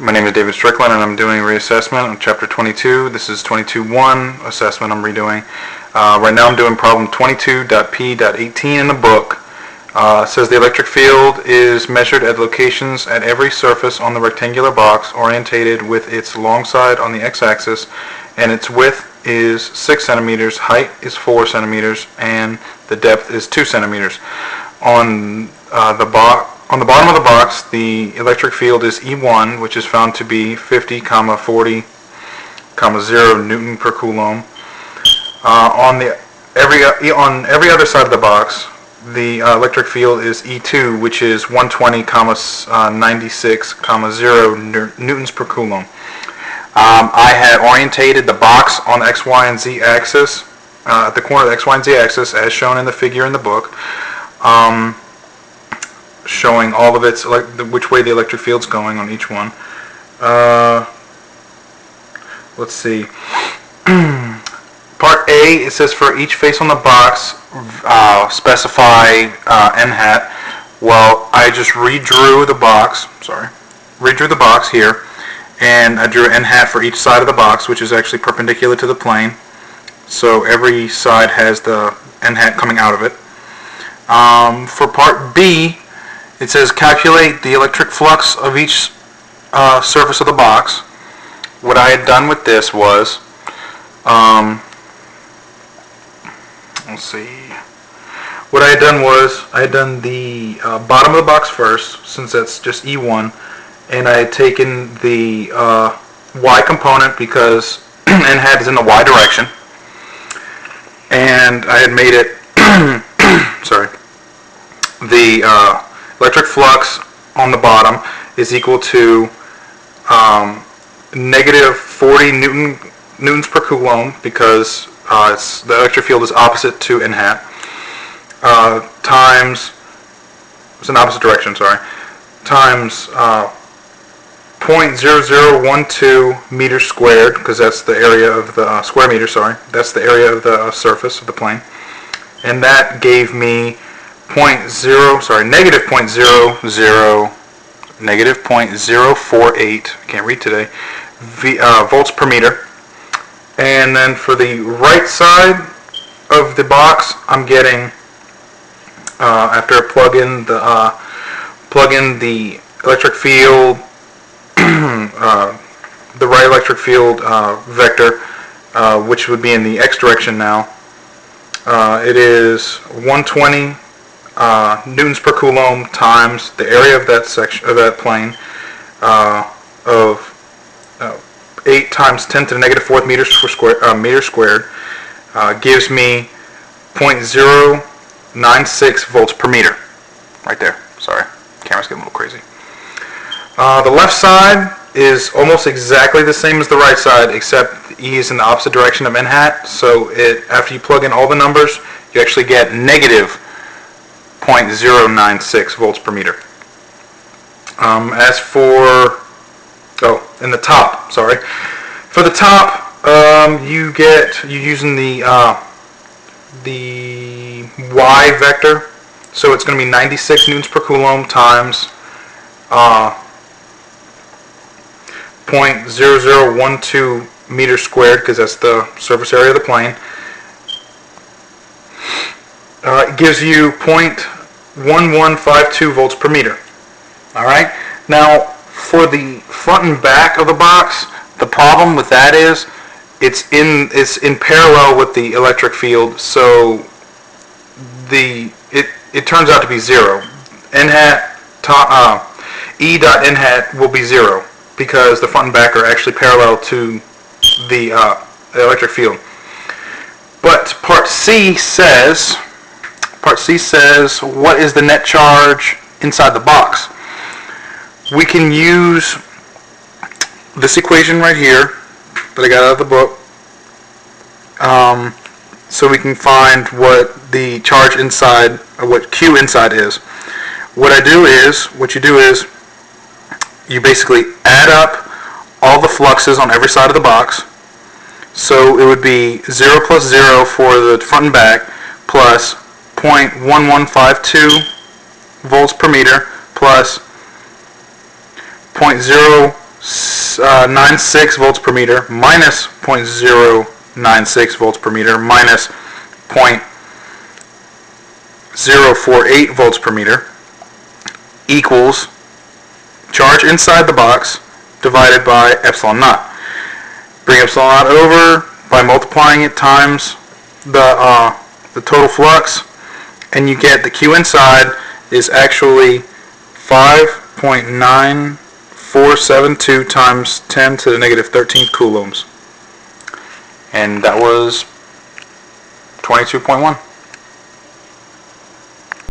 My name is David Strickland and I'm doing reassessment on chapter 22. This is 22.1 assessment I'm redoing. Right now I'm doing problem 22.p.18 in the book. It says the electric field is measured at locations at every surface on the rectangular box orientated with its long side on the x-axis, and its width is 6 centimeters, height is 4 centimeters, and the depth is 2 centimeters. On the bottom of the box, the electric field is E1, which is found to be 50, 40, 0 Newton per Coulomb. On every other side of the box, the electric field is E2, which is 120, 96, 0 newtons per Coulomb. I had orientated the box on the X, Y, and Z axis, at the corner of the X, Y, and Z axis, as shown in the figure in the book, showing all of its, which way the electric field's going on each one. Let's see. Part A, it says for each face on the box, specify n hat. Well, I just redrew the box here, and I drew n hat for each side of the box, which is actually perpendicular to the plane. So every side has the n hat coming out of it. For part B, it says calculate the electric flux of each surface of the box. What I had done with this was, let's see. What I had done was, I had done the bottom of the box first, since that's just E1, and I had taken the Y component because n hat is in the Y direction, and I had made it, sorry, the electric flux on the bottom is equal to negative 40 newtons per Coulomb, because the electric field is opposite to n hat, times, it's in opposite direction, sorry, times 0.0012 meters squared, because that's the area of the square meter, sorry, that's the area of the surface of the plane, and that gave me negative 0.048, I can't read today, volts per meter. And then for the right side of the box, I'm getting, after I plug in the electric field, the right electric field vector, which would be in the x direction now, it is 120 newtons per Coulomb times the area of that section of that plane of 8 times 10 to the negative 4th meters squared gives me 0.096 volts per meter. Right there. Sorry, camera's getting a little crazy. The left side is almost exactly the same as the right side, except E is in the opposite direction of n hat. So after you plug in all the numbers, you actually get negative 0.096 volts per meter. As for, in the top, sorry. For the top, you're using the Y vector, so it's going to be 96 newtons per Coulomb times 0.0012 meters squared, because that's the surface area of the plane. It gives you 0.1152 volts per meter. Alright? Now, for the front and back of the box, the problem with that is it's in parallel with the electric field, so it turns out to be 0. E dot n hat will be 0, because the front and back are actually parallel to the electric field. But part C says, what is the net charge inside the box? We can use this equation right here that I got out of the book, so we can find what the charge inside, or what Q inside is. What you do is, you basically add up all the fluxes on every side of the box. So it would be 0 plus 0 for the front and back, plus 0.1152 volts per meter, plus 0.0 0.96 volts per meter minus 0.096 volts per meter minus 0.048 volts per meter equals charge inside the box divided by epsilon naught. Bring epsilon naught over by multiplying it times the total flux, and you get the Q inside is actually 5.9472 times 10 to the negative 13th coulombs. And that was 22.1.